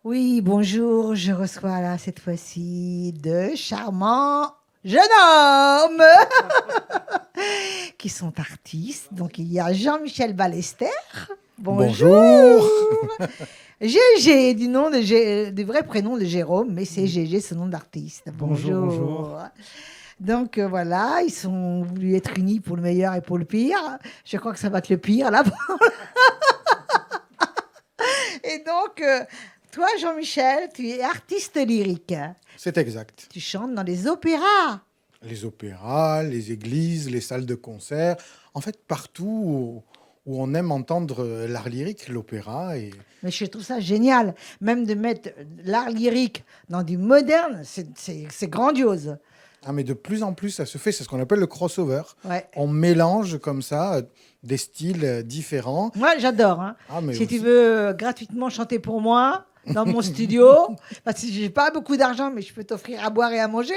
Oui, bonjour, je reçois là cette fois-ci de charmants jeunes hommes qui sont artistes. Donc il y a Jean-Michel Ballester. Bonjour. Bonjour. GG, du vrai prénom de Jérôme, mais c'est GG, ce nom d'artiste. Bonjour. Donc voilà, ils sont voulu être unis pour le meilleur et pour le pire. Je crois que ça va être le pire là. Et donc, toi, Jean-Michel, tu es artiste lyrique. C'est exact. Tu chantes dans les opéras. Les opéras, les églises, les salles de concert, en fait partout où on aime entendre l'art lyrique, l'opéra. Mais je trouve ça génial. Même de mettre l'art lyrique dans du moderne, c'est grandiose. Ah, mais de plus en plus, ça se fait. C'est ce qu'on appelle le crossover. Ouais. On mélange comme ça des styles différents. Moi, j'adore. Hein. Ah, mais Si aussi... tu veux gratuitement chanter pour moi dans mon studio, parce que j'ai pas beaucoup d'argent, mais je peux t'offrir à boire et à manger,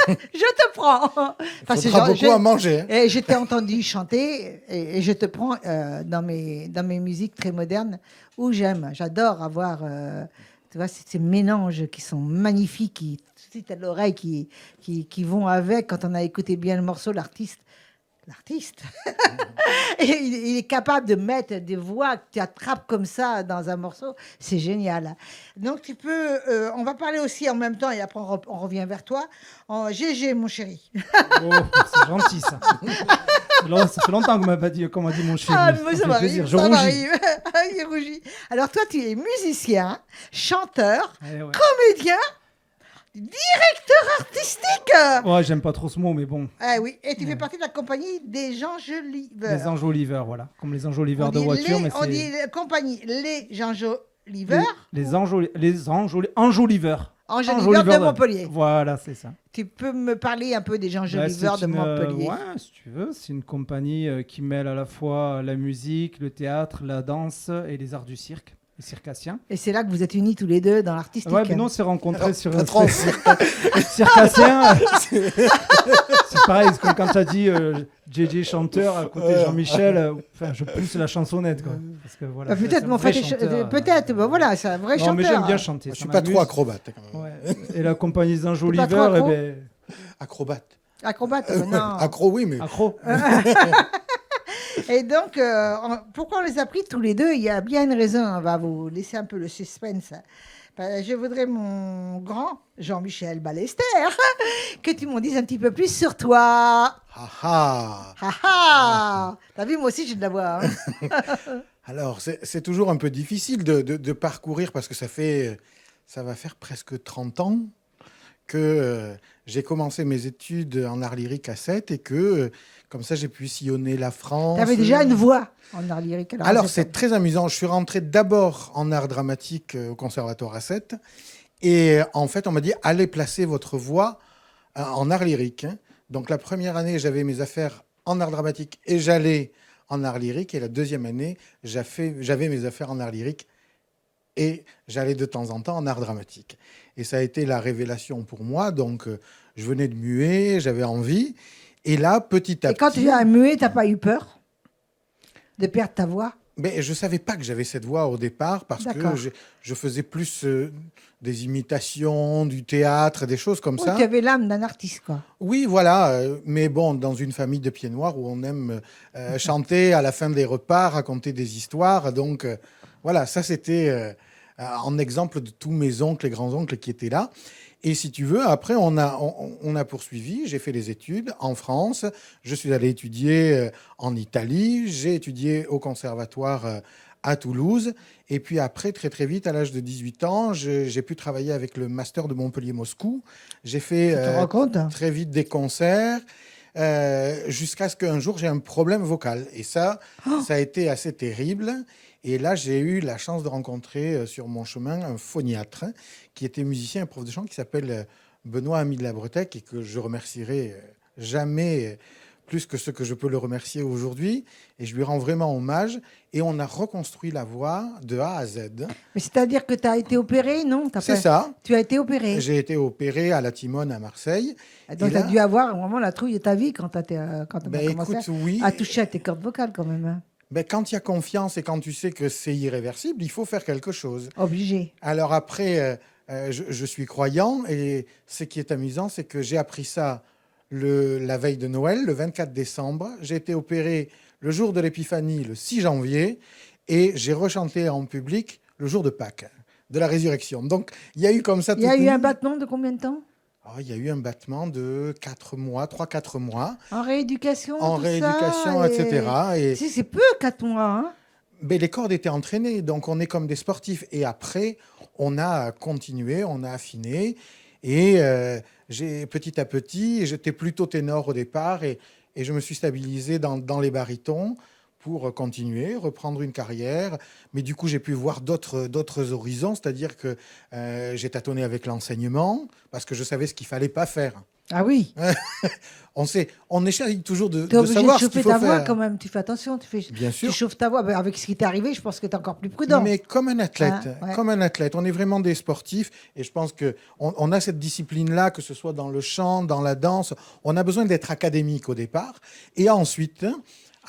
je te prends. Il faudra beaucoup à manger. Hein. Et je t'ai entendu chanter et je te prends dans mes musiques très modernes où j'adore avoir tu vois, ces mélanges qui sont magnifiques, qui tout de suite à l'oreille, qui vont avec quand on a écouté bien le morceau, l'artiste. Et il est capable de mettre des voix que tu attrapes comme ça dans un morceau. C'est génial. Donc, tu peux... on va parler aussi en même temps et après, on revient vers toi. GG, mon chéri. Oh, c'est gentil, ça. Ça fait longtemps qu'on m'a pas dit comment on dit mon chéri. Ah, mais ça m'arrive. Je rougis. Il rougit. Alors, toi, tu es musicien, chanteur, Ouais. comédien, directeur artistique. Ouais, j'aime pas trop ce mot, mais bon. Ah oui, et tu fais partie de la compagnie des Enjoliveurs. Les enjoliveurs, voilà. Comme les enjoliveurs de voiture. On dit la compagnie les Enjoliveurs. Les enjoliveurs. Enjoliveurs de Montpellier. Voilà, c'est ça. Tu peux me parler un peu des Enjoliveurs de Montpellier? Ouais, si tu veux. C'est une compagnie qui mêle à la fois la musique, le théâtre, la danse et les arts du cirque. Les circassiens. Et c'est là que vous êtes unis tous les deux dans l'artistique. Ouais, mais non, on s'est rencontrés sur un circassien. C'est pareil, c'est comme quand tu as dit JJ chanteur à côté de Jean-Michel. Je pousse la chansonnette, quoi. Parce que, voilà, peut-être, mais en fait, peut-être. Ben, c'est un vrai chanteur. Non, mais j'aime bien chanter. Je suis pas trop acrobate. Quand même. Ouais. Et la compagnie des Enjoliveurs, eh ben... Acrobate. Acrobate, non. Accro, oui, mais... Accro. Et donc, pourquoi on les a pris tous les deux? Il y a bien une raison. On va vous laisser un peu le suspense. Je voudrais, mon grand Jean-Michel Ballester, que tu m'en dises un petit peu plus sur toi. T'as vu, moi aussi, j'ai de la voix. Hein. Alors, c'est toujours un peu difficile de parcourir parce que ça va faire presque 30 ans que j'ai commencé mes études en art lyrique à 7 et que, comme ça, j'ai pu sillonner la France. Tu avais déjà une voix en art lyrique. Alors c'est très amusant. Je suis rentré d'abord en art dramatique au conservatoire à 7 et en fait, on m'a dit, allez placer votre voix en art lyrique. Donc la première année, j'avais mes affaires en art dramatique et j'allais en art lyrique. Et la deuxième année, j'avais mes affaires en art lyrique et j'allais de temps en temps en art dramatique. Et ça a été la révélation pour moi. Donc, je venais de muet, j'avais envie. Et là, petit à petit... Et quand tu as muet, tu n'as pas eu peur de perdre ta voix? Mais je ne savais pas que j'avais cette voix au départ parce que je faisais plus des imitations, du théâtre, des choses comme ça. Tu avais l'âme d'un artiste, quoi. Oui, voilà. Mais bon, dans une famille de pieds noirs où on aime chanter à la fin des repas, raconter des histoires. Donc, voilà, ça, c'était... en exemple de tous mes oncles et grands-oncles qui étaient là. Et si tu veux, après, on a poursuivi. J'ai fait les études en France. Je suis allé étudier en Italie. J'ai étudié au conservatoire à Toulouse. Et puis après, très très vite, à l'âge de 18 ans, j'ai pu travailler avec le master de Montpellier-Moscou. J'ai fait très vite des concerts. Jusqu'à ce qu'un jour, j'ai un problème vocal. Et ça a été assez terrible. Et là, j'ai eu la chance de rencontrer sur mon chemin un phoniatre qui était musicien et prof de chant qui s'appelle Benoît Ami de la Bretèque et que je remercierai jamais plus que ce que je peux le remercier aujourd'hui. Et je lui rends vraiment hommage. Et on a reconstruit la voix de A à Z. Mais c'est-à-dire que tu as été opéré, non? C'est ça. Tu as été opéré. J'ai été opéré à la Timone à Marseille. Donc, tu as dû avoir vraiment la trouille de ta vie quand tu as commencé oui. à toucher à tes cordes vocales quand même. Hein. Ben, quand il y a confiance et quand tu sais que c'est irréversible, il faut faire quelque chose. Obligé. Alors après, je suis croyant et ce qui est amusant, c'est que j'ai appris ça la veille de Noël, le 24 décembre. J'ai été opéré le jour de l'Épiphanie, le 6 janvier, et j'ai rechanté en public le jour de Pâques, de la résurrection. Donc il y a eu comme ça... Il y a eu un battement de combien de temps? Il y a eu un battement de 4 mois, 3-4 mois, En rééducation, en tout rééducation, ça, etc. Et c'est peu, 4 mois. Hein. mais les cordes étaient entraînées, donc on est comme des sportifs. Et après, on a continué, on a affiné. Et petit à petit, j'étais plutôt ténor au départ et je me suis stabilisé dans les barytons pour continuer, reprendre une carrière. Mais du coup, j'ai pu voir d'autres horizons, c'est-à-dire que j'ai tâtonné avec l'enseignement parce que je savais ce qu'il fallait pas faire. Ah oui. On essaye toujours de Tu es obligé de savoir ce qu'il chauffer faut ta voix faire. quand même. Tu fais attention. Bien sûr. Tu chauffes ta voix. Ben, avec ce qui t'est arrivé, je pense que tu es encore plus prudent. Mais comme un athlète, Ouais. comme un athlète, on est vraiment des sportifs et je pense que on a cette discipline-là, que ce soit dans le chant, dans la danse, on a besoin d'être académique au départ et ensuite.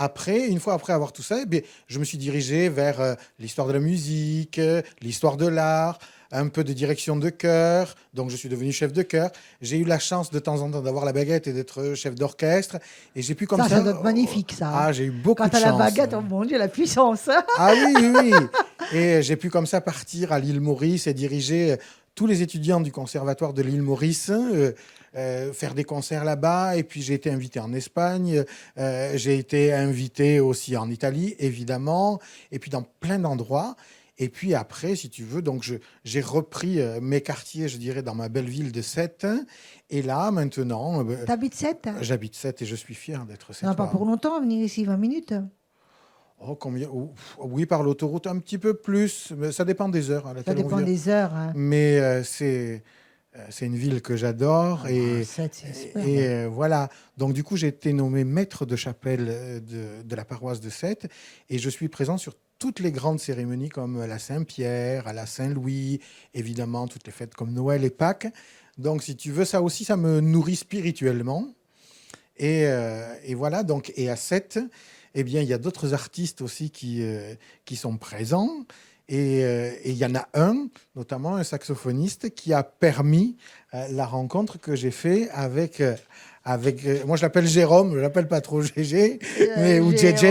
Après, une fois après avoir tout ça, eh bien, je me suis dirigé vers l'histoire de la musique, l'histoire de l'art, un peu de direction de chœur. Donc, je suis devenu chef de chœur. J'ai eu la chance de temps en temps d'avoir la baguette et d'être chef d'orchestre. Et j'ai pu comme ça... Ça doit être magnifique, ça. Ah, j'ai eu beaucoup Quand de chance. t'as la baguette, oh mon Dieu, la puissance. Hein. Ah oui, oui, oui. Et j'ai pu comme ça partir à l'île Maurice et diriger tous les étudiants du conservatoire de l'île Maurice, faire des concerts là-bas. Et puis j'ai été invité en Espagne, j'ai été invité aussi en Italie, évidemment, et puis dans plein d'endroits. Et puis après, si tu veux, donc j'ai repris mes quartiers, je dirais, dans ma belle ville de Sète. Et là, maintenant... T'habites Sète? J'habite Sète et je suis fier d'être Sète. Non, pas pour longtemps, à venir ici, 20 minutes. Oh, combien? Oui, par l'autoroute, un petit peu plus. Mais ça dépend des heures. À Ça laquelle on dépend vient. des heures. Hein. Mais c'est une ville que j'adore. Sète, c'est super. Et voilà. Donc, du coup, j'ai été nommé maître de chapelle de la paroisse de Sète. Et je suis présent sur toutes les grandes cérémonies comme la Saint-Pierre, à la Saint-Louis, évidemment, toutes les fêtes comme Noël et Pâques. Donc, si tu veux, ça aussi, ça me nourrit spirituellement. Et voilà. Donc, et à Sète... Eh bien, il y a d'autres artistes aussi qui sont présents. Et il y en a un, notamment un saxophoniste, qui a permis la rencontre que j'ai faite avec moi, je l'appelle Jérôme, je ne l'appelle pas trop GG, ou JJ.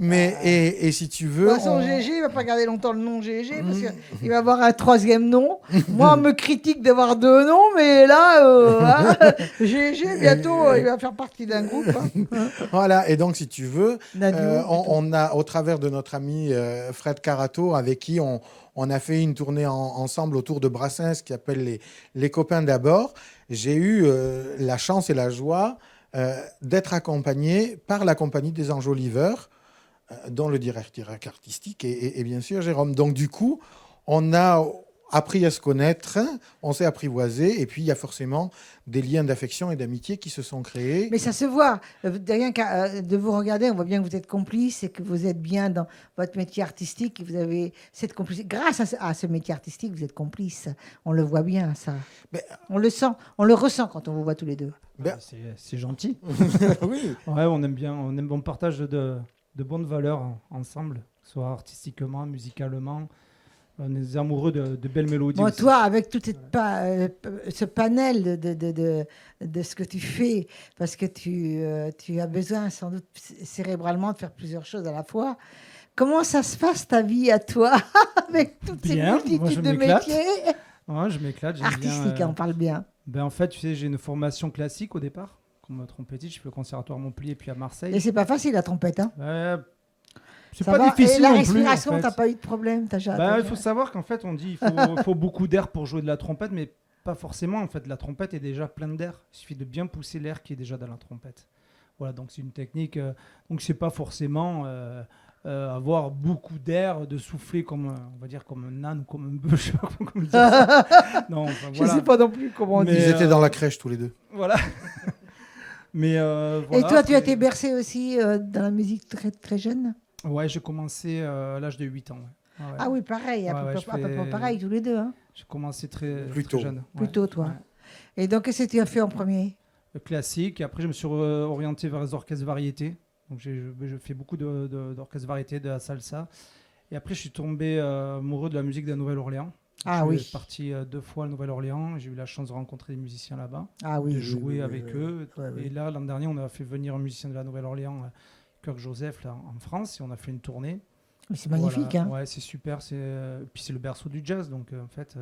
Mais, et si tu veux... De toute façon, GG, il ne va pas garder longtemps le nom GG, parce qu'il va avoir un troisième nom. Moi, on me critique d'avoir 2 noms, mais là, GG, bientôt, il va faire partie d'un groupe. Hein. Voilà, et donc, si tu veux, on a, au travers de notre ami Fred Carato, avec qui on a fait une tournée ensemble autour de Brassens, qui appelle les copains d'abord, j'ai eu la chance et la joie d'être accompagné par la compagnie des Enjoliveurs, dont le directeur artistique est bien sûr Jérôme. Donc du coup, on a appris à se connaître, on s'est apprivoisé, et puis il y a forcément des liens d'affection et d'amitié qui se sont créés. Mais ça se voit, rien qu'à de vous regarder, on voit bien que vous êtes complice et que vous êtes bien dans votre métier artistique, et vous avez cette complicité. Grâce à ce métier artistique, vous êtes complice. On le voit bien, ça. On le sent, on le ressent quand on vous voit tous les deux. C'est gentil. Oui. Ouais, on partage de bonnes valeurs ensemble, soit artistiquement, musicalement. On est des amoureux de belles mélodies. Bon, aussi. toi, avec tout ce panel de ce que tu fais, parce que tu as besoin sans doute cérébralement de faire plusieurs choses à la fois, comment ça se passe ta vie à toi, avec toutes ces multitudes de métiers Ouais, je m'éclate. artistiques, on parle bien. En fait, tu sais, j'ai une formation classique au départ, comme trompettiste. Je fais le conservatoire à Montpellier puis à Marseille. Et c'est pas facile la trompette, hein. C'est Ça pas va. difficile Et la non plus, respiration, en fait. t'as pas eu de problème, Il faut savoir qu'en fait, on dit il faut beaucoup d'air pour jouer de la trompette, mais pas forcément. En fait, la trompette est déjà pleine d'air. Il suffit de bien pousser l'air qui est déjà dans la trompette. Voilà, donc c'est une technique. Donc c'est pas forcément avoir beaucoup d'air, de souffler comme on va dire comme un âne ou comme un bœuf. Je sais pas comment dire ça. Non, enfin, Je voilà. sais pas non plus comment on dit. Ils étaient dans la crèche tous les deux. Voilà. Mais voilà, Et toi, tu as été bercé aussi dans la musique très, très jeune? Ouais, j'ai commencé à l'âge de 8 ans. Ouais. Ah oui, pareil, à peu près pareil, tous les deux. Hein. J'ai commencé très Plutôt. jeune. Plutôt, toi. Ouais. Et donc, qu'est-ce que tu as fait en premier? Classique. Et après, je me suis orienté vers les orchestres variétés. Donc je fais beaucoup d'orchestre variété, de la salsa. Et après, je suis tombé amoureux de la musique de la Nouvelle-Orléans. Ah Je oui. suis parti 2 fois à Nouvelle-Orléans. J'ai eu la chance de rencontrer des musiciens là-bas, Ah oui. de oui, jouer oui, avec oui, eux. oui. Ouais, Et ouais. là, l'an dernier, on a fait venir un musicien de la Nouvelle-Orléans, Kirk Joseph, là, en France. Et on a fait une tournée. Mais c'est magnifique, Voilà. hein. Ouais, c'est super. Puis c'est le berceau du jazz. Donc, en fait,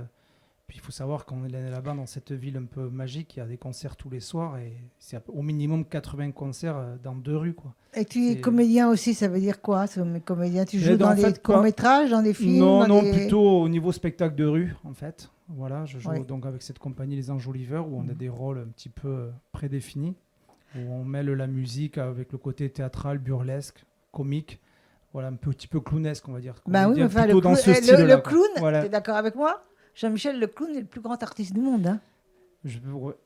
puis il faut savoir qu'on est là-bas, dans cette ville un peu magique. Il y a des concerts tous les soirs. Et c'est au minimum 80 concerts dans 2 rues, quoi. Et tu es C'est- comédien aussi, ça veut dire quoi, comédien? Tu joues en dans des fait, courts-métrages, dans des films? Non, dans non, des... plutôt au niveau spectacle de rue, en fait. Voilà, je joue Ouais. donc avec cette compagnie Les Enjoliveurs, où on a des rôles un petit peu prédéfinis, où on mêle la musique avec le côté théâtral, burlesque, comique, voilà, un petit peu clownesque, on va dire. Bah oui, Comédien mais enfin, plutôt dans ce le style-là, quoi. clown, Voilà. tu es d'accord avec moi? Jean-Michel, le clown est le plus grand artiste du monde, hein.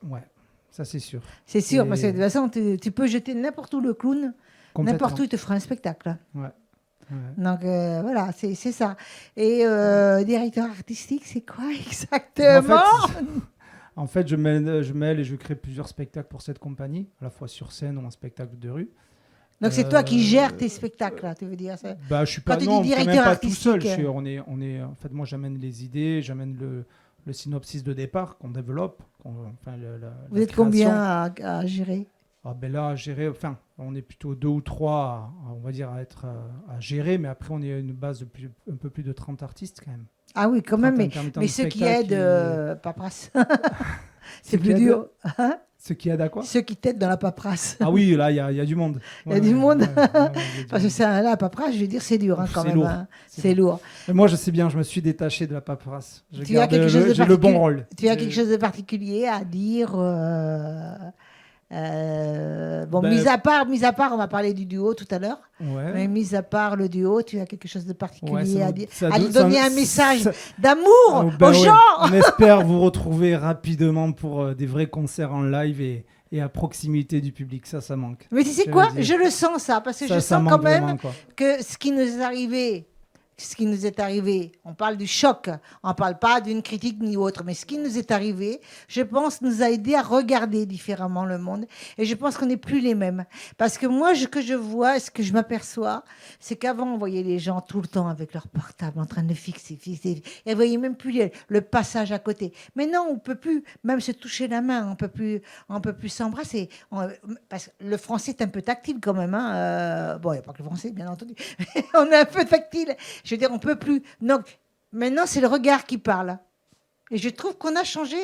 Ouais, ça c'est sûr. C'est sûr, Et- parce que de toute façon, tu peux jeter n'importe où le clown, Complètement. n'importe où il te fera un spectacle, hein. Ouais. Donc voilà, c'est ça. Et directeur artistique, c'est quoi En exactement? fait, en fait, je mêle et je crée plusieurs spectacles pour cette compagnie, à la fois sur scène ou en spectacle de rue. Donc c'est toi qui Euh, gères tes spectacles, là, tu veux dire ça? Bah, je suis Quand pas, tu dis non, quand directeur même pas tout seul. artistique, En fait, moi, j'amène les idées, j'amène le synopsis de départ qu'on développe. Vous êtes combien à gérer? Ah, ben là, à gérer, enfin, on est plutôt 2 ou 3, on va dire, à gérer, mais après, on est à une base de un peu plus de 30 artistes quand même. Ah oui, quand même, 30 mais, intermittents mais du ceux qui spectacle aident, paperasse. C'est Ceux qui plus aident dur. Hein? Ceux qui aident à quoi? Ceux qui t'aident dans la paperasse. Ah oui, là, il y a du monde. Il y a du monde. il y a du Parce que monde. là, la paperasse, je veux dire, c'est dur, hein, Ouf, quand c'est même, lourd. hein. C'est C'est lourd. Mais moi, je sais bien, je me suis détaché de la paperasse. Je Tu as garde quelque chose de j'ai le bon particulier- rôle. Tu as J'ai- quelque chose de particulier à dire bon, Ben, mis à part, on va parler du duo tout à l'heure. Ouais. Mais mis à part le duo, tu as quelque chose de particulier Ouais, ça à nous- dire, ça à nous- lui donner ça- un message ça- d'amour Oh, ben aux ouais. gens. On espère vous retrouver rapidement pour des vrais concerts en live et à proximité du public. Ça manque. Mais tu sais Je quoi, veux dire. je le sens ça, parce que je Ça sens manque quand même vraiment, quoi. que ce qui nous est arrivé, on parle du choc, on ne parle pas d'une critique ni autre, mais ce qui nous est arrivé, je pense, nous a aidé à regarder différemment le monde. Et je pense qu'on n'est plus les mêmes. Parce que moi, ce que je vois, ce que je m'aperçois, c'est qu'avant, on voyait les gens tout le temps avec leur portable en train de fixer. Et on ne voyait même plus le passage à côté. Mais non, on ne peut plus même se toucher la main, on ne peut plus s'embrasser. Parce que le français est un peu tactile quand même, hein. Bon, il n'y a pas que le français, bien entendu. On est un peu tactile. Je veux dire, on peut plus. Donc, maintenant, c'est le regard qui parle. Et je trouve qu'on a changé.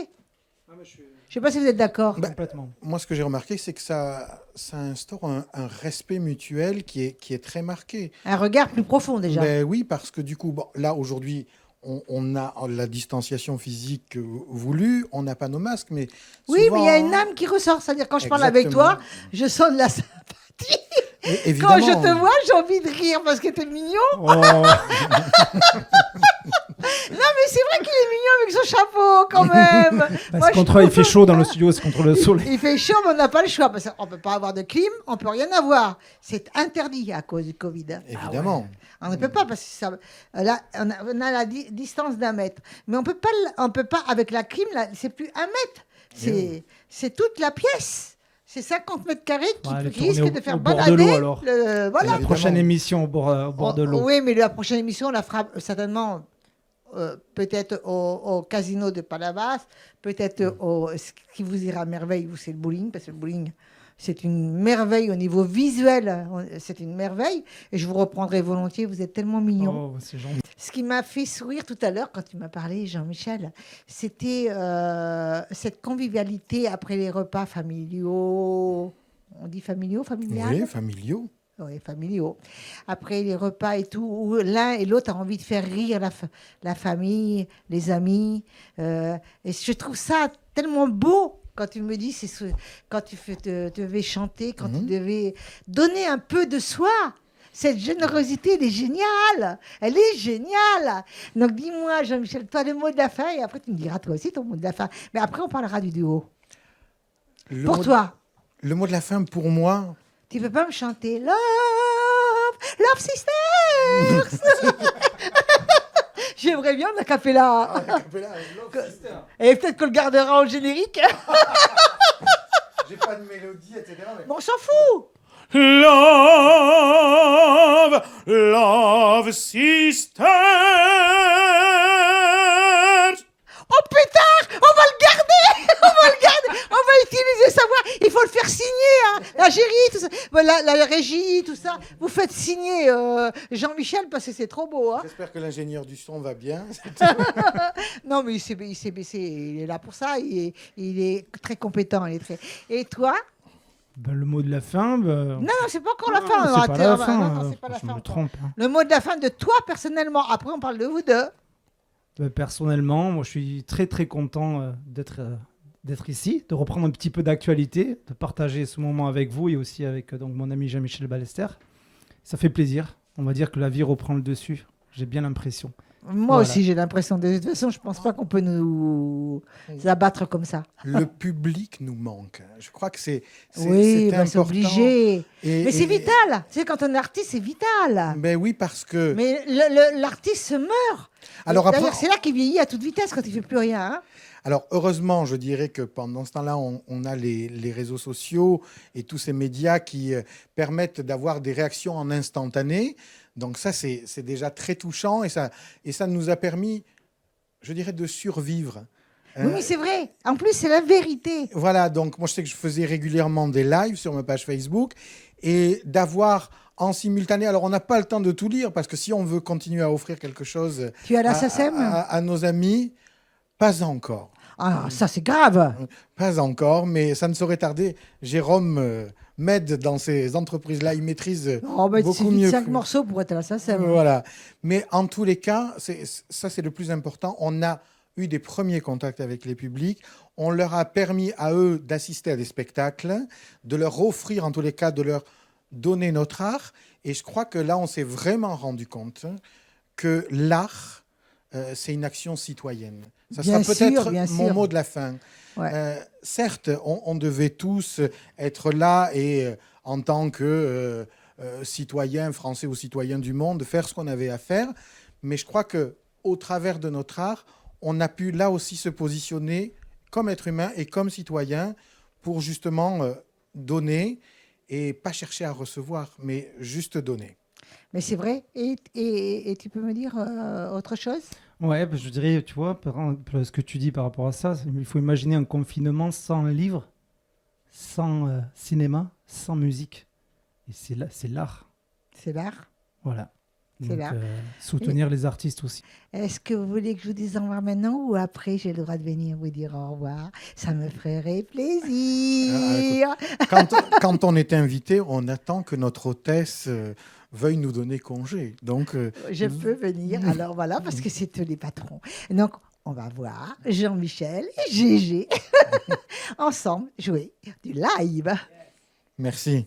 Je ne sais pas si vous êtes d'accord. Bah, Complètement. Moi, ce que j'ai remarqué, c'est que ça instaure un respect mutuel qui est très marqué. Un regard plus profond déjà. Ben oui, parce que du coup, bon, là, aujourd'hui, on a la distanciation physique voulue, on n'a pas nos masques, mais Oui, souvent- mais il y a une âme qui ressort. C'est-à-dire, quand je parle avec toi, je sens de la sympathie. Et évidemment, Quand je te vois, j'ai envie de rire parce que t'es mignon. Oh, Non, mais c'est vrai qu'il est mignon avec son chapeau, quand même. bah, Moi, c'est je contre, il trouve- fait chaud dans le studio, c'est contre le soleil. Il fait chaud, mais on n'a pas le choix. Parce qu'on ne peut pas avoir de clim, on ne peut rien avoir. C'est interdit à cause du Covid. évidemment. On ne peut pas parce que ça, là, on a la distance d'1 mètre. Mais on peut pas avec la clim, là, c'est plus 1 mètre. C'est toute la pièce. C'est 50 mètres carrés qui Ouais, allez, risquent tournez de faire au bord de balader. l'eau, alors. Voilà. La Évidemment. prochaine émission au bord de l'eau. Oui, mais la prochaine émission, on la fera certainement peut-être au casino de Palavas, peut-être ce qui vous ira à merveille, vous, c'est le bowling, parce que le bowling, c'est une merveille au niveau visuel, c'est une merveille, et je vous reprendrai volontiers, vous êtes tellement mignon. Oh, c'est gentil. Ce qui m'a fait sourire tout à l'heure quand tu m'as parlé, Jean-Michel, c'était cette convivialité après les repas familiaux. On dit familiaux, familiales? Oui, familiaux. Oui, familiaux. Après les repas et tout, où l'un et l'autre a envie de faire rire la famille, les amis. Et je trouve ça tellement beau quand tu me dis, quand tu devais chanter, quand tu devais donner un peu de soi. Cette générosité, elle est géniale. Elle est géniale. Donc dis-moi, Jean-Michel, toi, le mot de la fin, et après tu me diras toi aussi ton mot de la fin. Mais après, on parlera du duo. Pour toi, Le mot de la fin, pour moi, tu peux pas me chanter Love, Love Sisters. J'aimerais bien un capella. Et peut-être qu'on le gardera au générique. j'ai pas de mélodie, etc. Bon, on s'en fout. Love, love sisters. Oh putain, on va le garder, on va le garder, on va utiliser sa voix. Il faut le faire signer, hein. La gérie, tout ça, la régie, tout ça. Vous faites signer Jean-Michel parce que c'est trop beau, hein. J'espère que l'ingénieur du son va bien. Non, mais il s'est baissé, il est là pour ça, il est très compétent. Il est très... Et toi? Ben, le mot de la fin. Non, c'est pas encore la non, fin. c'est pas la fin. Non, c'est pas la Je fin me encore. trompe. Hein. Le mot de la fin de toi personnellement. Après, on parle de vous deux. Personnellement, moi, je suis très très content d'être ici, de reprendre un petit peu d'actualité, de partager ce moment avec vous et aussi avec donc mon ami Jean-Michel Ballester. Ça fait plaisir. On va dire que la vie reprend le dessus. J'ai bien l'impression. Moi Voilà. aussi, j'ai l'impression. De toute façon, je pense pas qu'on peut nous abattre comme ça. Le public nous manque. Je crois que c'est Oui, important. c'est obligé. Et- Mais c'est et- vital. Tu sais, quand on est artiste, c'est vital. Ben oui, parce que... Mais l'artiste se meurt. Alors après- D'ailleurs, c'est là qu'il vieillit à toute vitesse quand il fait plus rien. Hein. Alors, heureusement, je dirais que pendant ce temps-là, on a les réseaux sociaux et tous ces médias qui permettent d'avoir des réactions en instantané. Donc ça, c'est déjà très touchant et ça nous a permis, je dirais, de survivre. Oui, mais c'est vrai. En plus, c'est la vérité. Voilà, donc moi, je sais que je faisais régulièrement des lives sur ma page Facebook et d'avoir en simultané, alors on n'a pas le temps de tout lire parce que si on veut continuer à offrir quelque chose Tu as la SACEM à nos amis, pas encore. Ah, ça, c'est grave. Pas encore, mais ça ne saurait tarder. Jérôme m'aide dans ces entreprises-là. Il maîtrise Oh, bah, beaucoup c'est mieux. 5 morceaux pour être à la SACEM. Voilà. Mais en tous les cas, ça, c'est le plus important. On a eu des premiers contacts avec les publics. On leur a permis à eux d'assister à des spectacles, de leur offrir, en tous les cas, de leur donner notre art. Et je crois que là, on s'est vraiment rendu compte que l'art, c'est une action citoyenne. Ça Bien sera sûr, peut-être bien mon sûr. mot de la fin. Ouais. Certes, on devait tous être là et en tant que citoyens français ou citoyens du monde, faire ce qu'on avait à faire. Mais je crois que au travers de notre art, on a pu là aussi se positionner comme être humain et comme citoyen pour justement donner et pas chercher à recevoir, mais juste donner. Mais c'est vrai. Et tu peux me dire autre chose? Ouais, je dirais, tu vois, par exemple, ce que tu dis par rapport à ça, il faut imaginer un confinement sans livre, sans cinéma, sans musique. Et c'est l'art. C'est l'art. Voilà. C'est Donc, l'art. soutenir les artistes aussi. Est-ce que vous voulez que je vous dise au revoir maintenant ou après j'ai le droit de venir vous dire au revoir? Ça me ferait plaisir. Quand on est invité, on attend que notre hôtesse veuille nous donner congé. Donc, Je peux venir. Alors voilà, parce que c'est eux les patrons. Donc, on va voir Jean-Michel et Gégé ensemble jouer du live. merci.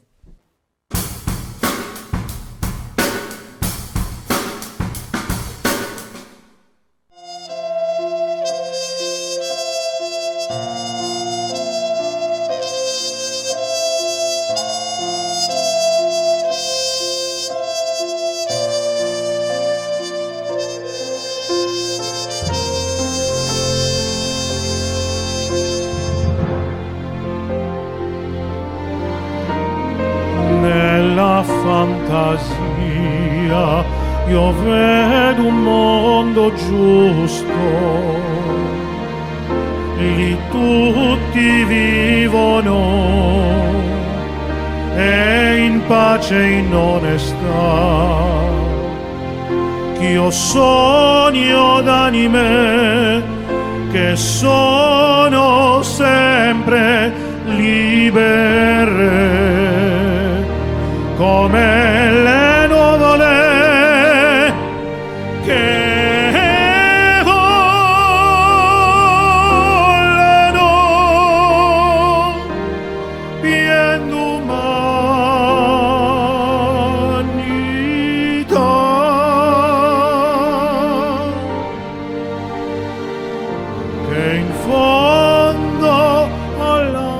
Nella fantasia io vedo un mondo giusto, lì tutti vivono e in pace e in onestà. Ch'io sogno d'anime che sono sempre libere come le nuvole che volano pien d'umanità che in fondo all'anima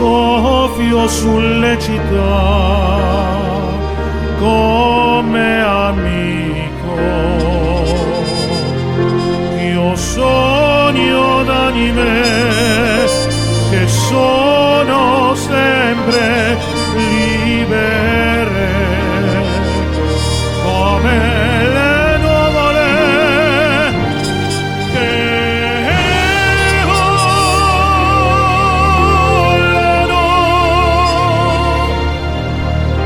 soffio sulle città come amico. Io sogno d'anime che sono sempre libere come le nuvole che volano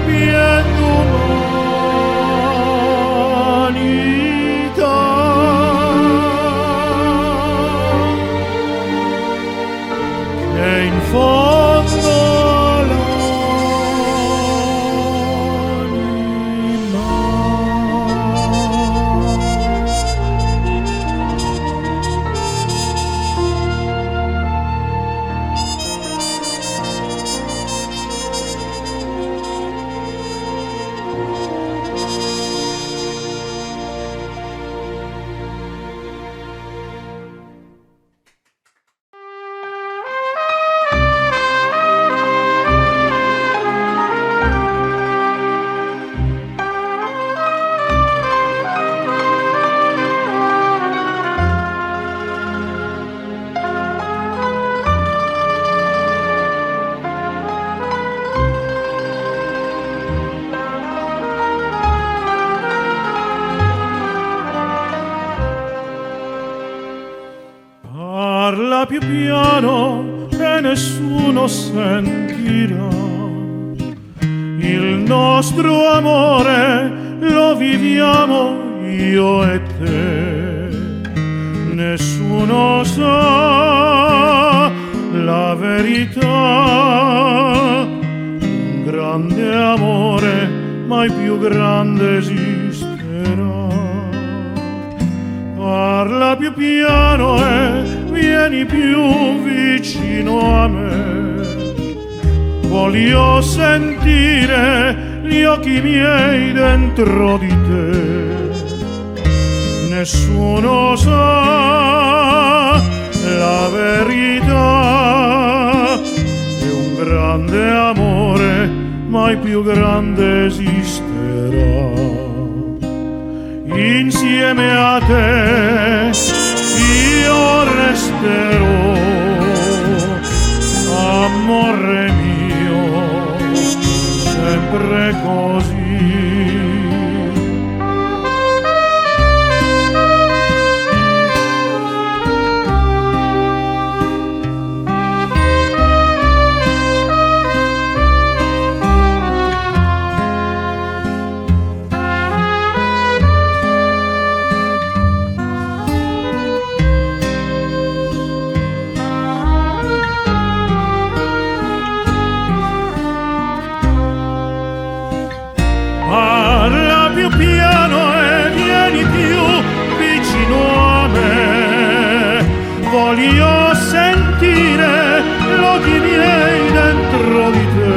via l'umanità. Che in fondo parla più piano e nessuno sentirà. Il nostro amore lo viviamo io e te. Nessuno sa la verità. Un grande amore mai più grande esisterà. Parla più piano e vieni più vicino a me. Voglio sentire gli occhi miei dentro di te. Nessuno sa la verità. E un grande amore mai più grande esisterà. Insieme a te io resterò, amore mio, sempre così. Parla più piano e vieni più vicino a me. Voglio sentire gli occhi miei dentro di te.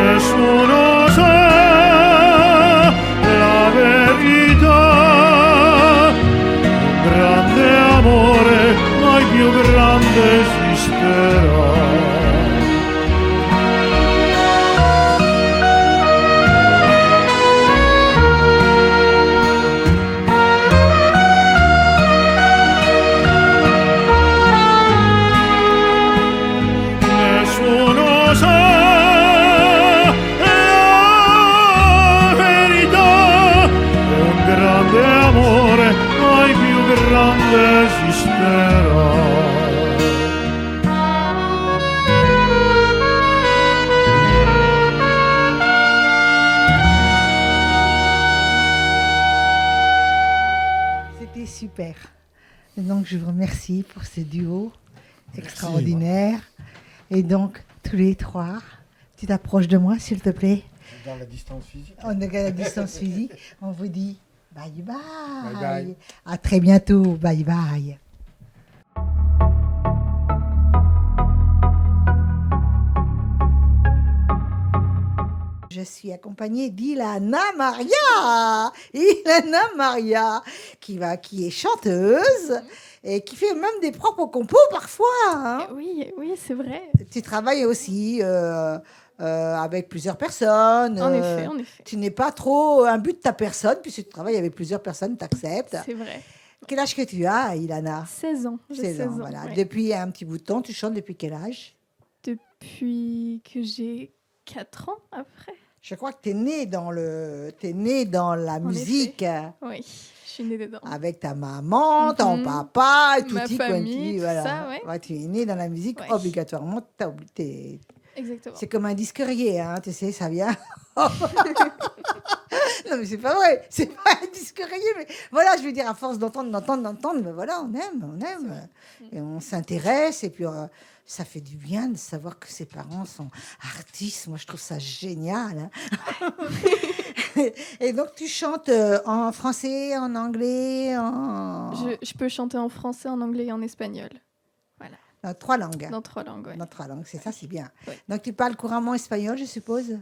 Nessuno sa la verità. Un grande amore mai più grande esisterà. C'était super. Et donc, je vous remercie pour ce duo extraordinaire. Et donc, tous les trois, tu t'approches de moi, s'il te plaît. Dans la distance physique. On est à la distance physique. On vous dit bye bye. Bye bye. À très bientôt. Bye bye. Je suis accompagnée d'Ilana Maria. Ilana Maria, qui est chanteuse et qui fait même des propres compos parfois. Hein. Oui, c'est vrai. Tu travailles aussi avec plusieurs personnes. En effet. Tu n'es pas trop un but de ta personne, puisque tu travailles avec plusieurs personnes, tu acceptes. C'est vrai. Quel âge que tu as, Ilana? 16 ans. J'ai 16 ans, voilà. ouais. Depuis un petit bout de temps, tu chantes depuis quel âge? Depuis que j'ai 4 ans, après. Je crois que tu es née dans la musique. Oui, je suis née dedans. Avec ta maman, ton papa, tout Ma famille, tout voilà. ça, ouais. Ouais, tu es née dans la musique, Ouais. obligatoirement. Exactement. C'est comme un disque rayé, hein, tu sais, ça vient. Non, mais c'est pas vrai, c'est pas un disque rayé, mais voilà, je veux dire, à force d'entendre, mais voilà, on aime. Et on s'intéresse, et puis ça fait du bien de savoir que ses parents sont artistes. Moi, je trouve ça génial. Hein. Et donc, tu chantes en français, en anglais, Je peux chanter en français, en anglais et en espagnol. Voilà. Dans 3 langues. Dans 3 langues, ouais. Dans 3 langues, c'est ça, c'est bien. Ouais. Donc, tu parles couramment espagnol, je suppose?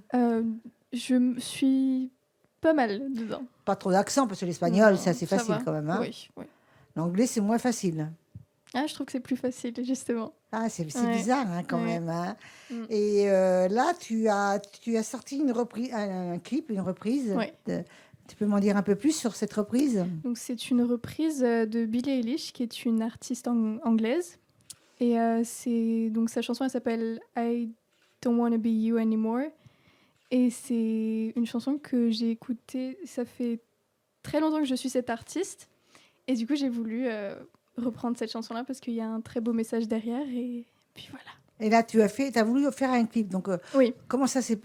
Je suis pas mal dedans. Pas trop d'accent, parce que l'espagnol, Non, c'est assez ça facile va. quand même. Hein. Oui. L'anglais, c'est moins facile. Ah, je trouve que c'est plus facile, justement. Ah, c'est Ouais. bizarre hein, quand Ouais. même. Hein. Mm. Et là, tu as sorti une reprise, un clip, une reprise. Ouais. Tu peux m'en dire un peu plus sur cette reprise? Donc, c'est une reprise de Billie Eilish, qui est une artiste anglaise. Et donc, sa chanson, elle s'appelle I Don't Wanna Be You Anymore. Et c'est une chanson que j'ai écoutée, ça fait très longtemps que je suis cette artiste. Et du coup, j'ai voulu reprendre cette chanson-là parce qu'il y a un très beau message derrière. Et puis voilà. Et là, tu as voulu faire un clip. Donc, Oui. comment ça se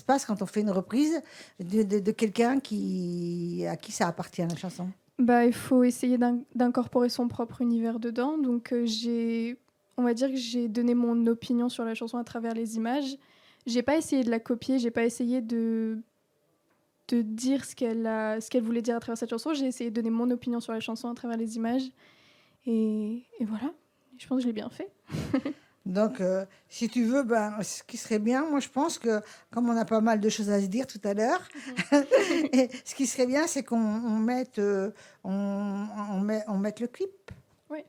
passe quand on fait une reprise de quelqu'un à qui ça appartient, la chanson? Bah, il faut essayer d'incorporer son propre univers dedans. Donc, on va dire que j'ai donné mon opinion sur la chanson à travers les images. J'ai pas essayé de la copier, j'ai pas essayé de dire ce qu'elle voulait dire à travers cette chanson. J'ai essayé de donner mon opinion sur la chanson à travers les images. Et voilà, je pense que je l'ai bien fait. Donc, si tu veux, ce qui serait bien, moi je pense que, comme on a pas mal de choses à se dire tout à l'heure, ce qui serait bien, c'est qu'on mette le clip. Oui.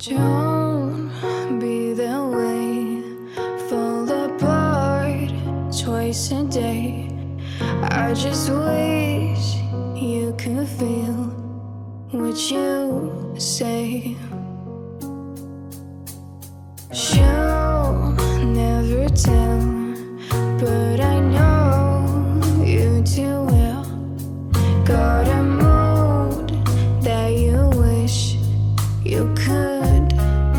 Don't be that way, fall apart twice a day. I just wish you could feel what you say. She'll never tell, but I know you too well. Got a mood that you wish you could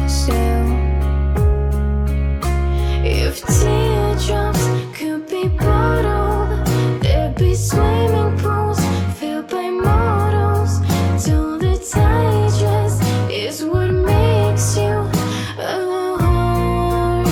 sell. If teardrops could be bottled, there'd be swimming pools filled by models. Till the tight dress is what makes you a heart.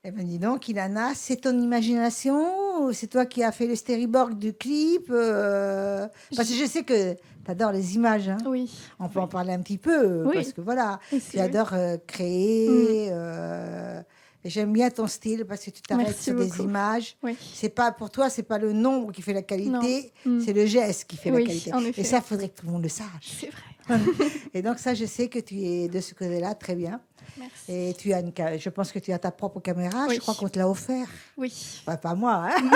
Eh ben dis donc, Ilana, c'est ton imagination ou c'est toi qui as fait le storyboard du clip Parce que je sais que tu adores les images. Hein. Oui. On peut en parler un petit peu Oui. parce que voilà, Et tu c'est- adores créer. Et j'aime bien ton style parce que tu t'arrêtes Merci sur des beaucoup. images. Oui. C'est pas pour toi, c'est pas le nombre qui fait la qualité, Mm. c'est le geste qui fait la Oui, qualité. en effet. Et ça, il faudrait que tout le monde le sache. C'est vrai. Et donc ça, je sais que tu es de ce côté-là très bien. Merci. Et tu as je pense que tu as ta propre caméra. Oui. Je crois qu'on te l'a offert. Oui. Enfin, pas moi. Hein.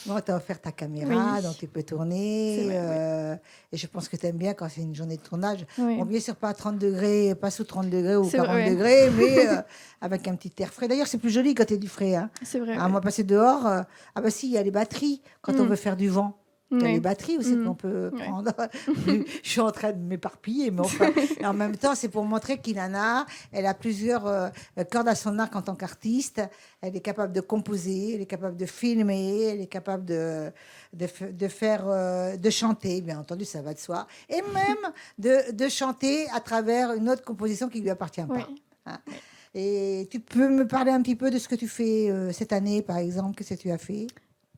Bon, on t'a offert ta caméra, Oui. donc tu peux tourner. C'est vrai, Et je pense que tu aimes bien quand c'est une journée de tournage. Oui. Bon, bien sûr, pas à 30 degrés, pas sous 30 degrés ou C'est 40 vrai. degrés, mais avec un petit air frais. D'ailleurs, c'est plus joli quand tu es du frais. Hein. C'est vrai. Ah, oui. moi, passer dehors, ah bah si, il y a les batteries quand on Mm. veut faire du vent. Il y a Oui. les batteries aussi Mm. qu'on peut Ouais. prendre. Je suis en train de m'éparpiller, mais enfin, et en même temps, c'est pour montrer qu'Ilana, elle a plusieurs cordes à son arc en tant qu'artiste. Elle est capable de composer, elle est capable de filmer, elle est capable de faire, de chanter, bien entendu, ça va de soi, et même de chanter à travers une autre composition qui lui appartient Oui. pas. Hein. Et tu peux me parler un petit peu de ce que tu fais cette année, par exemple, qu'est-ce que tu as fait?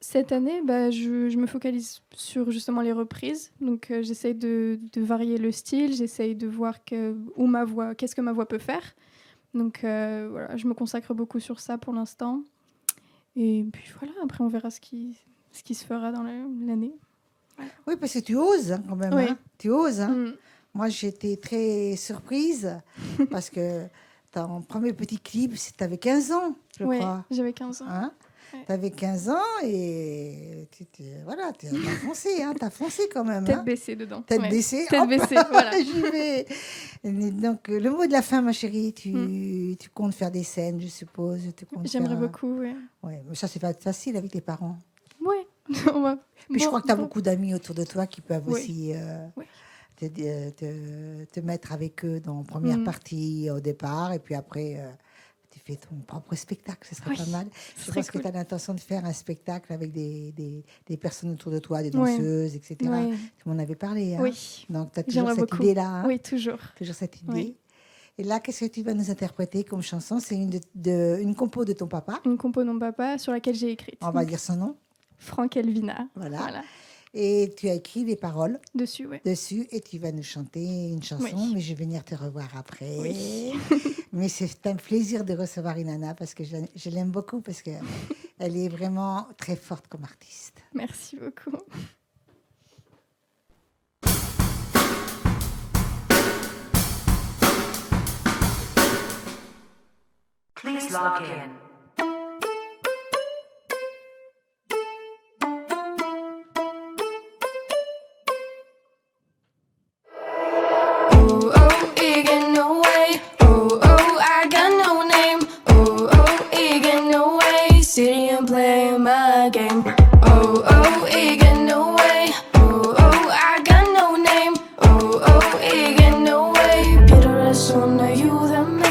Cette année, je me focalise sur justement les reprises. Donc, j'essaye de varier le style. J'essaye de voir qu'est-ce que ma voix peut faire. Donc, voilà, je me consacre beaucoup sur ça pour l'instant. Et puis voilà, après, on verra ce qui se fera dans l'année. Oui, parce que tu oses hein, quand même. Oui. Hein. Tu oses. Hein. Mm. Moi, j'étais très surprise parce que ton premier petit clip, tu avais 15 ans, je Ouais, crois. j'avais 15 ans. Hein Ouais. Tu avais 15 ans et voilà, t'as foncé, hein, t'as foncé quand même. Tête hein. baissée dedans. Tête Ouais. baissée. Tête hop, baissée, voilà. j'y vais. Et donc, le mot de la fin, ma chérie, tu comptes faire des scènes, je suppose. Tu comptes J'aimerais faire, beaucoup, ouais. Ouais, mais ça, c'est pas facile avec les parents. Ouais. On va- Puis je bon, crois que tu as bon. beaucoup d'amis autour de toi qui peuvent Oui. aussi Oui. te mettre avec eux dans la première Mhm. partie au départ. Et puis après, tu fais ton propre spectacle. Ce serait Oui, pas mal. ce Je serait pense que cool. tu as l'intention de faire un spectacle avec des personnes autour de toi, des Oui. danseuses, etc. Ouais. Tu m'en avais parlé. Hein. Oui. Donc, tu as toujours J'aimerais cette beaucoup. idée-là. Hein. Oui, toujours. Toujours cette idée. Oui. Et là, qu'est-ce que tu vas nous interpréter comme chanson? C'est une compo de ton papa. Une compo de mon papa sur laquelle j'ai écrite. On va Donc, dire son nom. Franck Elvina. Voilà. Voilà. Et tu as écrit les paroles Dessus, ouais. dessus et tu vas nous chanter une chanson, Oui. mais je vais venir te revoir après. Oui. Mais c'est un plaisir de recevoir Ilana parce que je l'aime beaucoup parce qu'elle est vraiment très forte comme artiste. Merci beaucoup. Please log in. Oh, oh, it get no way. Oh, oh, I got no name. Oh, oh, it get no way. Sitting and playing my game. Oh, oh, it get no way. Oh, oh, I got no name. Oh, oh, it get no way. Better son you than me.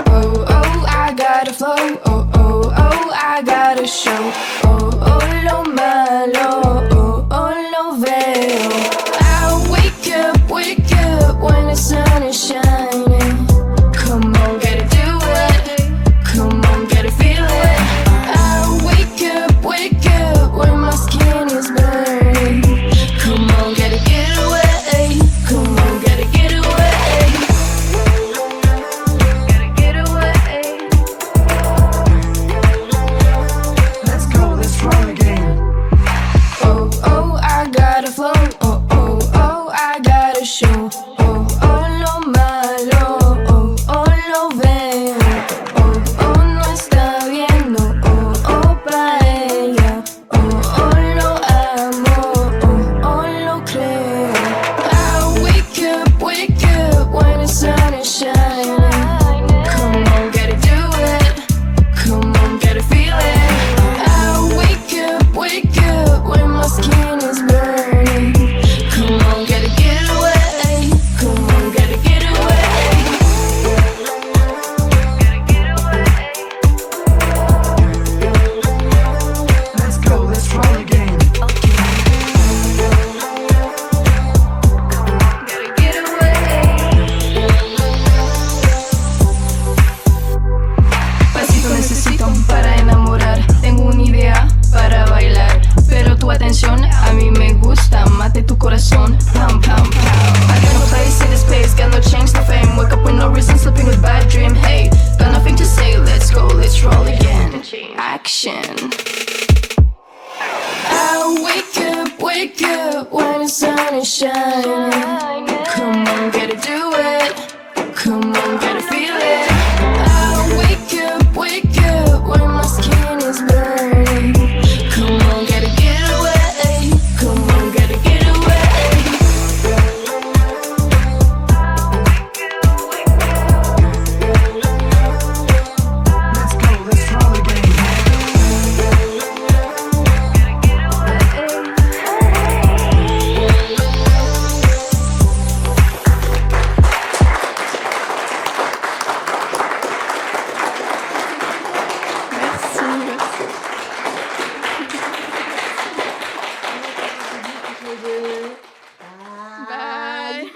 Oh, oh, I got a flow. Oh, oh, oh, I got a show. Oh, oh, lo malo. Oh, oh, lo veo. I wake up when the sun is shining. Come on, gotta do it. Come on, gotta feel it. I wake up when my skin is burning. Come on, gotta get away. Come on, gotta get away. Gotta get away. Let's go, let's roll again. action. I wake up when the sun is shining. Come on, gotta do it. Come on, gotta feel it. I wake up when my skin is burning. Come on, gotta get away. Come on, gotta get away. Let's go, let's roll again. Merci, merci. Bye.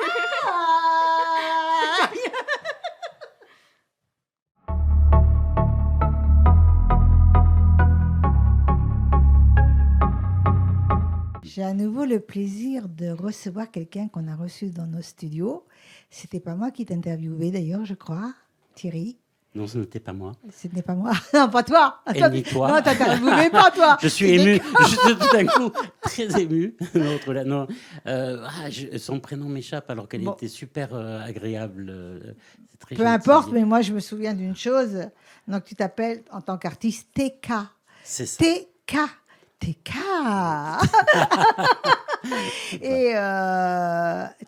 J'ai à nouveau le plaisir de recevoir quelqu'un qu'on a reçu dans nos studios. C'était pas moi qui t'interviewais d'ailleurs, je crois, Thierry. Non, ce n'était pas moi. Ce n'est pas moi. Non, pas toi. Et ni toi. Non, t'interviewais pas toi. Je suis C'était- ému. Je suis tout d'un coup très ému. L'autre là, non. Son prénom m'échappe alors qu'elle Bon. était super agréable. C'est très Peu gentil. importe, mais moi je me souviens d'une chose. Donc tu t'appelles en tant qu'artiste TK. C'est ça. TK. TK. Et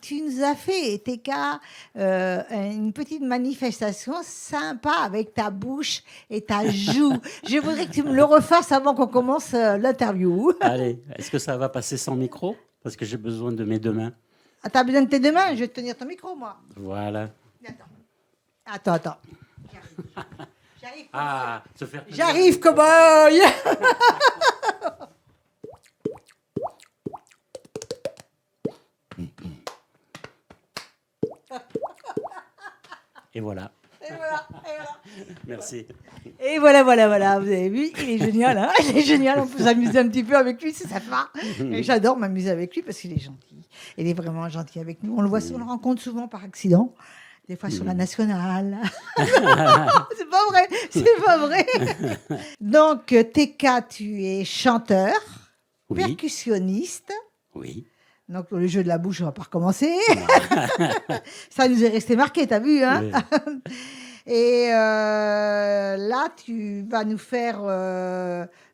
tu nous as fait, TK, une petite manifestation sympa avec ta bouche et ta joue. Je voudrais que tu me le refasses avant qu'on commence l'interview. Allez, est-ce que ça va passer sans micro? Parce que j'ai besoin de mes deux mains. Ah, t'as besoin de tes deux mains? Je vais te tenir ton micro, moi. Voilà. Attends. J'arrive. Ah, se faire. J'arrive, cow-boy. Et voilà. Et voilà. Merci. Et voilà. Vous avez vu, il est génial. Hein, il est génial. On peut s'amuser un petit peu avec lui, c'est sympa. Et j'adore m'amuser avec lui parce qu'il est gentil. Il est vraiment gentil avec nous. On le voit, on le rencontre souvent par accident. Des fois sur la nationale. C'est pas vrai. Donc, TK, tu es chanteur, Oui. percussionniste. Oui. Donc, le jeu de la bouche, on va pas recommencer. Ça nous est resté marqué, t'as vu, hein? Oui. Et là, tu vas nous faire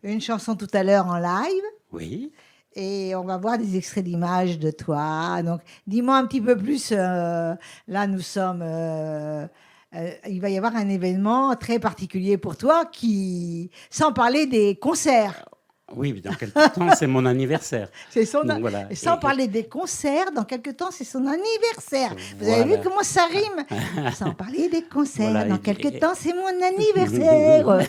une chanson tout à l'heure en live. Oui. Et on va voir des extraits d'images de toi. Donc, dis-moi un petit peu plus. Là, nous sommes. Il va y avoir un événement très particulier pour toi, sans parler des concerts. Oui, mais dans quelques temps, c'est mon anniversaire. C'est son. Donc, voilà. Et sans Et- parler des concerts, dans quelques temps, c'est son anniversaire. Vous Voilà. avez vu comment ça rime? Sans parler des concerts, Voilà, dans et- quelques et- temps, c'est mon anniversaire.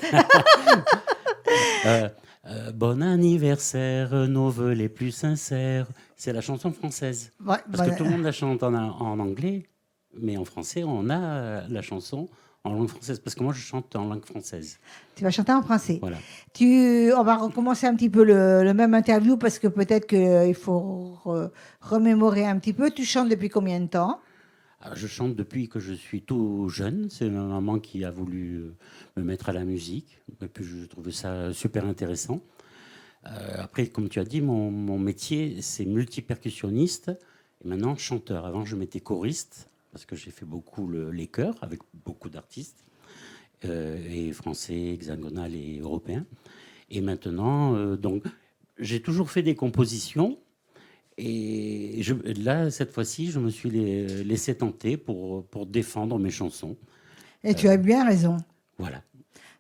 Bon anniversaire, nos vœux les plus sincères. C'est la chanson française. Ouais, Parce bon, que tout le monde la chante en anglais, mais en français, on a la chanson en langue française. Parce que moi, je chante en langue française. Tu vas chanter en français. Voilà. On va recommencer un petit peu le même interview parce que peut-être qu'il faut remémorer un petit peu. Tu chantes depuis combien de temps? Alors, je chante depuis que je suis tout jeune. C'est ma maman qui a voulu me mettre à la musique. Et puis, je trouvais ça super intéressant. Après, comme tu as dit, mon métier, c'est multipercussionniste et maintenant chanteur. Avant, je m'étais choriste parce que j'ai fait beaucoup les chœurs avec beaucoup d'artistes, et français, hexagonal et européen. Et maintenant, donc, j'ai toujours fait des compositions. Et là, cette fois-ci, je me suis laissé tenter pour défendre mes chansons. Et tu as bien raison. Voilà.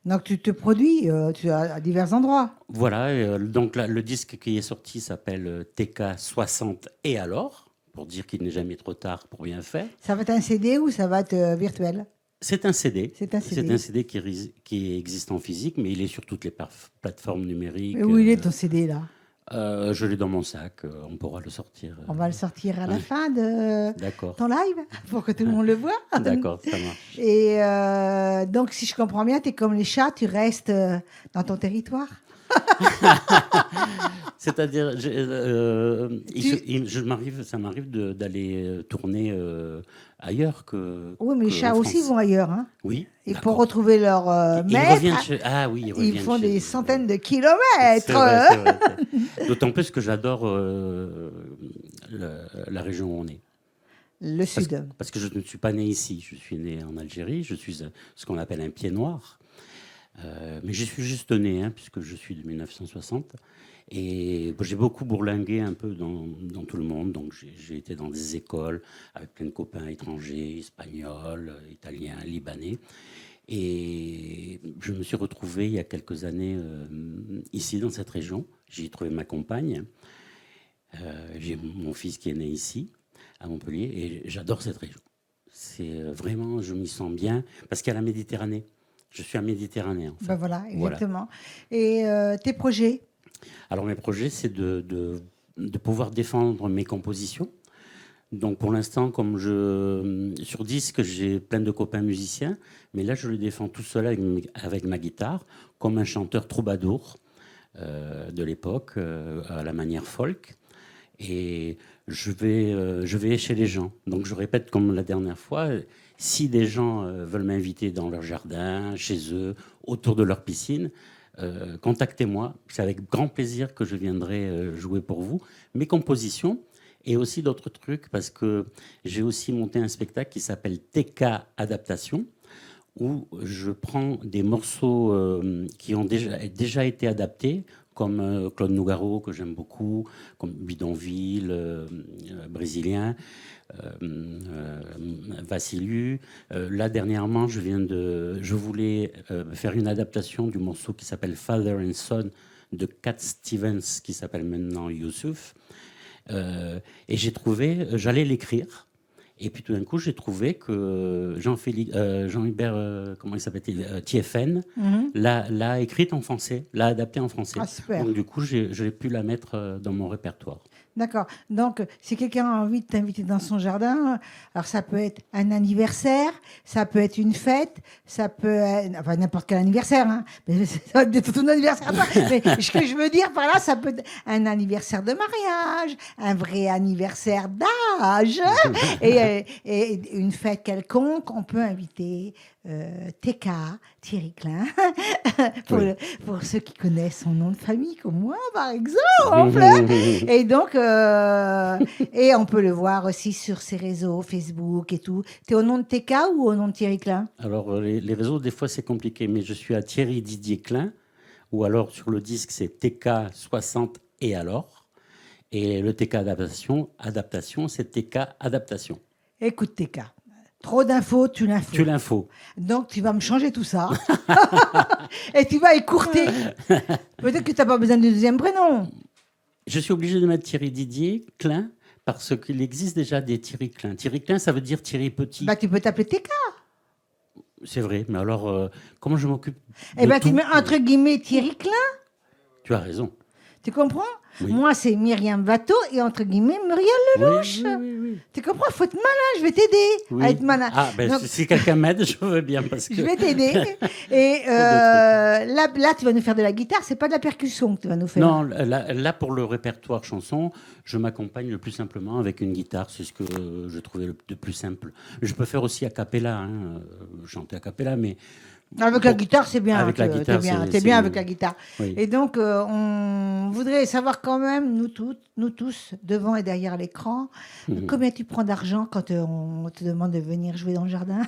Donc tu te produis à divers endroits. Voilà, donc là, le disque qui est sorti s'appelle TK 60 et alors, pour dire qu'il n'est jamais trop tard pour bien faire. Ça va être un CD ou ça va être virtuel? C'est un CD. C'est un CD. C'est un CD qui existe en physique, mais il est sur toutes les plateformes numériques. Et où il est ton CD là? Je l'ai dans mon sac, on pourra le sortir. On va le sortir à la ouais. fin de D'accord. ton live pour que tout le monde le voit. D'accord, ça marche. Et donc, si je comprends bien, tu es comme les chats, tu restes dans ton territoire. C'est-à-dire, ça m'arrive d'aller tourner ailleurs que. Oui, mais les chats en aussi France. vont ailleurs. Hein. Oui. Et d'accord. pour retrouver leur Ils maître, reviennent chez. Ah oui, ils ils reviennent font chez des eux. centaines de C'est kilomètres. vrai, c'est vrai, c'est vrai. D'autant plus que j'adore la région où on est. Le sud. Parce que je ne suis pas né ici. Je suis né en Algérie. Je suis ce qu'on appelle un pied noir. Mais j'y suis juste né, hein, puisque je suis de 1960. Et j'ai beaucoup bourlingué un peu dans tout le monde. Donc j'ai été dans des écoles avec plein de copains étrangers, espagnols, italiens, libanais. Et je me suis retrouvé il y a quelques années ici, dans cette région. J'y ai trouvé ma compagne. J'ai mon fils qui est né ici, à Montpellier, et j'adore cette région. C'est vraiment, je m'y sens bien, parce qu'il y a la Méditerranée. Je suis un Méditerranéen, en fait. Ben voilà, Voilà. exactement. Et tes projets? Alors mes projets, c'est de pouvoir défendre mes compositions. Donc pour l'instant, comme sur disque, j'ai plein de copains musiciens, mais là je le défends tout seul avec ma guitare, comme un chanteur troubadour de l'époque, à la manière folk. Et je vais chez les gens. Donc je répète comme la dernière fois, si des gens veulent m'inviter dans leur jardin, chez eux, autour de leur piscine, contactez-moi. C'est avec grand plaisir que je viendrai jouer pour vous. Mes compositions et aussi d'autres trucs, parce que j'ai aussi monté un spectacle qui s'appelle TK Adaptation, où je prends des morceaux qui ont déjà été adaptés, comme Claude Nougaro, que j'aime beaucoup, comme Bidonville, Brésilien, Vassiliou. Là, dernièrement, je voulais faire une adaptation du morceau qui s'appelle Father and Son de Cat Stevens, qui s'appelle maintenant Youssouf. Et j'allais l'écrire. Et puis tout d'un coup, j'ai trouvé que Jean-Hubert, comment il s'appelle-t-il, TFN, l'a écrite en français, l'a adaptée en français. Ah, super. Donc du coup, j'ai pu la mettre dans mon répertoire. D'accord. Donc, si quelqu'un a envie de t'inviter dans son jardin, alors ça peut être un anniversaire, ça peut être une fête, ça peut être, enfin n'importe quel anniversaire, hein. Mais ça va être ton anniversaire à toi. Mais ce que je veux dire par là, ça peut être un anniversaire de mariage, un vrai anniversaire d'âge, et une fête quelconque, on peut inviter TK, Thierry Klein, pour ceux qui connaissent son nom de famille, comme moi, par exemple. Et donc, et on peut le voir aussi sur ses réseaux, Facebook et tout. Tu es au nom de TK ou au nom de Thierry Klein? Alors, les réseaux, des fois, c'est compliqué, mais je suis à Thierry Didier Klein, ou alors sur le disque, c'est TK 60 et alors. Et le TK adaptation, c'est TK adaptation. Écoute, TK. Trop d'infos, tu l'info. Donc, tu vas me changer tout ça. Et tu vas écourter. Peut-être que tu n'as pas besoin de deuxième prénom. Je suis obligé de mettre Thierry Didier Klein parce qu'il existe déjà des Thierry Klein. Thierry Klein, ça veut dire Thierry Petit. Bah, tu peux t'appeler TK. C'est vrai, mais alors, comment je m'occupe Eh bien, tu tout mets entre guillemets Thierry Klein. Tu as raison. Tu comprends? Oui. Moi, c'est Myriam Watteau et entre guillemets Muriel Lelouch. Oui. Tu comprends? Faut être malin, je vais t'aider à être malin. Ah, ben, Donc, si quelqu'un m'aide, je veux bien. Parce que... je vais t'aider. Et là, tu vas nous faire de la guitare, c'est pas de la percussion que tu vas nous faire. Non, là, pour le répertoire chanson, je m'accompagne le plus simplement avec une guitare. C'est ce que je trouvais le plus simple. Je peux faire aussi a cappella, chanter a cappella, mais... Avec la guitare, c'est bien. Avec la guitare, t'es bien avec la guitare. Oui. Et donc, on voudrait savoir quand même, nous tous, devant et derrière l'écran, combien tu prends d'argent quand on te demande de venir jouer dans le jardin?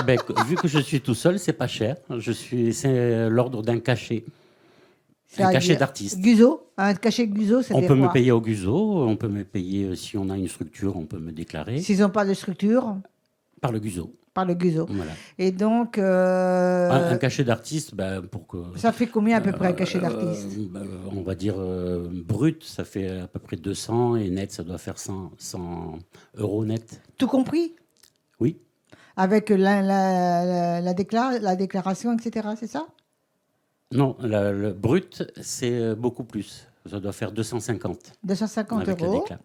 Eh ben, vu que je suis tout seul, c'est pas cher. C'est l'ordre d'un cachet. Un cachet d'artiste. Guzo, un cachet Guzo, c'est On des peut fois. me payer au Guzo, on peut me payer, si on a une structure, on peut me déclarer. S'ils n'ont pas de structure, Par le Guzo. par le Guzo. Voilà. Et donc, Un cachet d'artist, pour que... ça fait combien à peu près un cachet d'artiste? On va dire brut, ça fait à peu près 200 et net, ça doit faire 100 euros net. Tout compris? Oui. Avec la déclaration, etc., c'est ça? Non, le brut, c'est beaucoup plus. Ça doit faire 250. 250 avec la euros. décla.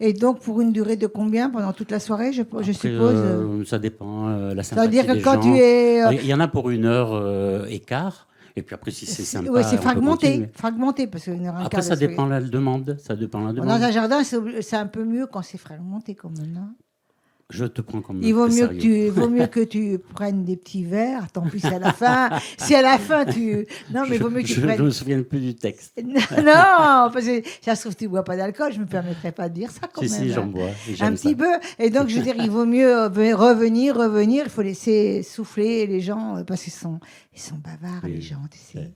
Et donc, pour une durée de combien pendant toute la soirée, je Après, suppose ça dépend, la Ça veut sympathie dire que des quand gens. tu es... Il y en a pour 1 heure et quart, Et puis après, si c'est sympa, Ouais, c'est on peut fragmenté, continuer. fragmenté parce qu'une heure et Après, quart ça de dépend la demande. Ça dépend la Dans demande. un jardin, c'est un peu mieux quand c'est fragmenté quand même. Non, Je te prends comme il vaut mieux, sérieux. vaut mieux que tu prennes des petits verres. Tant pis, si à la fin, si à la fin tu. Non, mais il vaut mieux que tu Je ne prennes. me souviens plus du texte. Non, parce que ça se trouve, tu ne bois pas d'alcool. Je ne me permettrais pas de dire ça quand Si, même. si, j'en bois. et j'aime Un petit ça. peu. Et donc, je veux dire, il vaut mieux revenir. Il faut laisser souffler les gens parce qu'ils sont bavards, Oui, les gens, tu sais. ouais.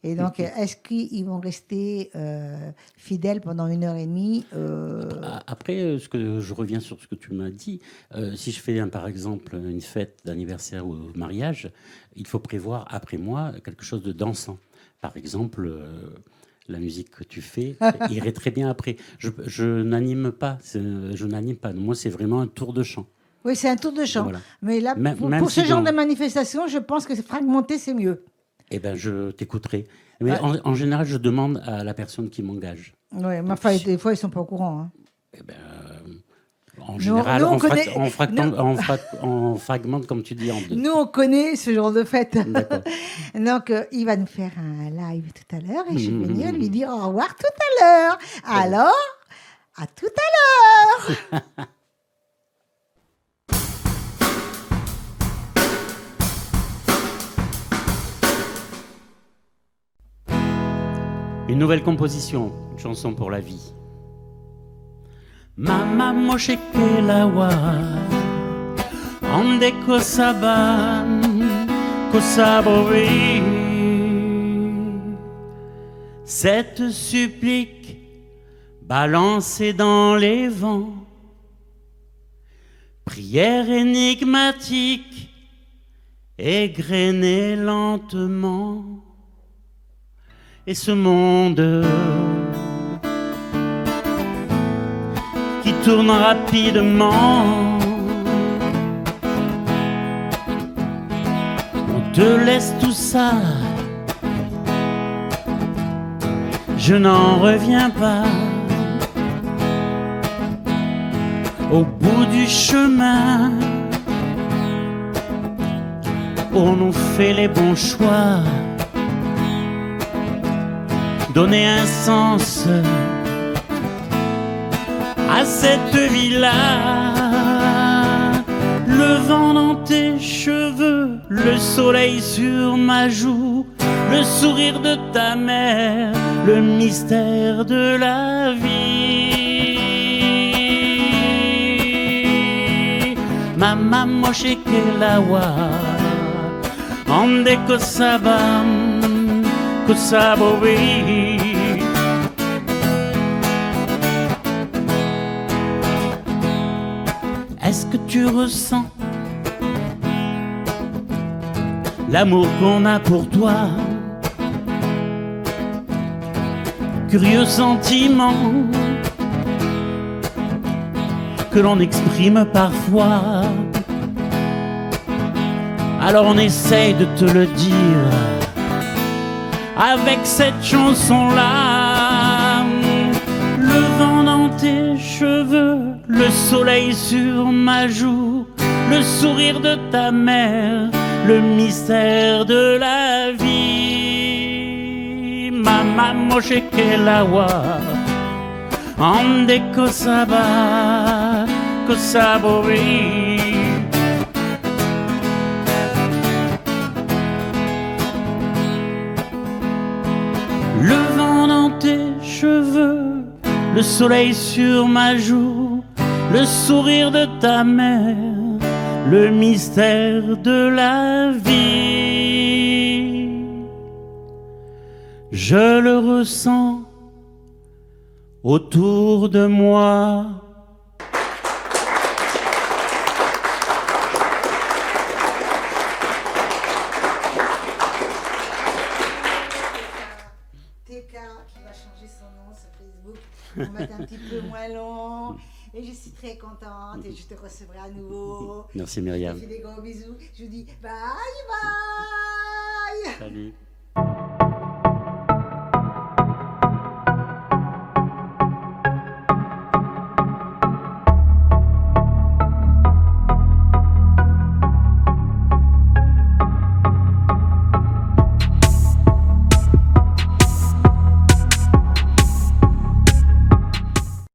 Et donc, est-ce qu'ils vont rester fidèles pendant 1h30 Après, je reviens sur ce que tu m'as dit. Si je fais, par exemple, une fête d'anniversaire ou mariage, il faut prévoir après moi quelque chose de dansant. Par exemple, la musique que tu fais irait très bien après. Je n'anime pas. Je n'anime pas. Moi, c'est vraiment un tour de chant. Oui, c'est un tour de chant. Voilà. Mais là, Même pour si ce genre dans- de manifestation, je pense que fragmenté, c'est mieux. Eh ben, je t'écouterai. Mais Ouais. en général, je demande à la personne qui m'engage. Oui, mais enfin, des fois, ils ne sont pas au courant. Hein. Eh ben, en général, nous, on on, connaît- on fragmente, comme tu dis, en deux. Nous, on connaît ce genre de fête. D'accord. Donc, il va nous faire un live tout à l'heure et je vais venir Mhm. lui dire au revoir tout à l'heure. Alors, à tout à l'heure. Une nouvelle composition, une chanson pour la vie. Mama mosheke lawa, ande kosaban, kosabovi. Cette supplique balancée dans les vents, prière énigmatique, égrenée lentement. Et ce monde qui tourne rapidement, on te laisse tout ça, je n'en reviens pas. Au bout du chemin, on nous fait les bons choix. Donner un sens à cette vie-là. Le vent dans tes cheveux, le soleil sur ma joue, le sourire de ta mère, le mystère de la vie. Mama mosheke lawa, ande kosabam, kosabowi. Est-ce que tu ressens l'amour qu'on a pour toi? Curieux sentiment que l'on exprime parfois. Alors on essaye de te le dire avec cette chanson-là. Le vent dans tes cheveux, le soleil sur ma joue, le sourire de ta mère, le mystère de la vie. Mama mosheke lawa, ande kosaba, kosabowi. Le vent dans tes cheveux, le soleil sur ma joue, le sourire de ta mère, le mystère de la vie. Je le ressens autour de moi. TK qui va changer son nom sur Facebook pour mettre un petit peu moins long. Et je suis très contente et je te recevrai à nouveau. Merci Je Myriam. te fais des gros bisous. Je vous dis bye bye. Salut.